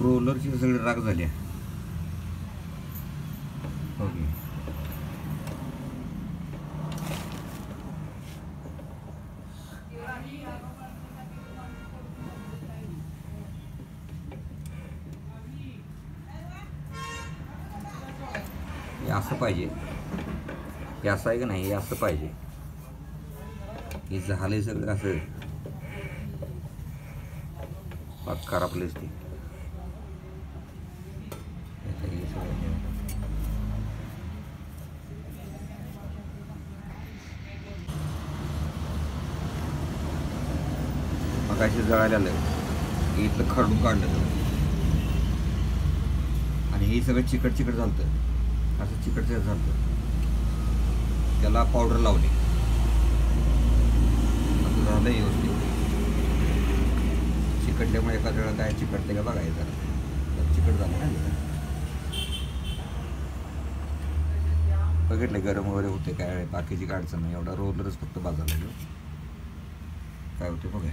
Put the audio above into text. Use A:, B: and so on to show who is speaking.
A: रोलरची सगळी राग झाली ओके. हे असं पाहिजे, हे असं आहे का नाही, हे असं पाहिजे. हे झालंय सगळं असं पाक खराबलेच ते. मग अशी जळायला आलं, इथलं खरडून काढलं सगळं आणि हे सगळं चिकट चिकट झालं, असं चिकट चिकट झालं. त्याला पावडर लावली, असं झालं व्यवस्थित. चिकटल्यामुळे एखाद्या वेळा काय चिकटते का बघायचं जरा, चिकट झालं ना. बघितले गरम वगैरे होते काय, बाकीची काय अडचण नाही. एवढा रोलरच फक्त बाजारला घेऊ काय होते बघा.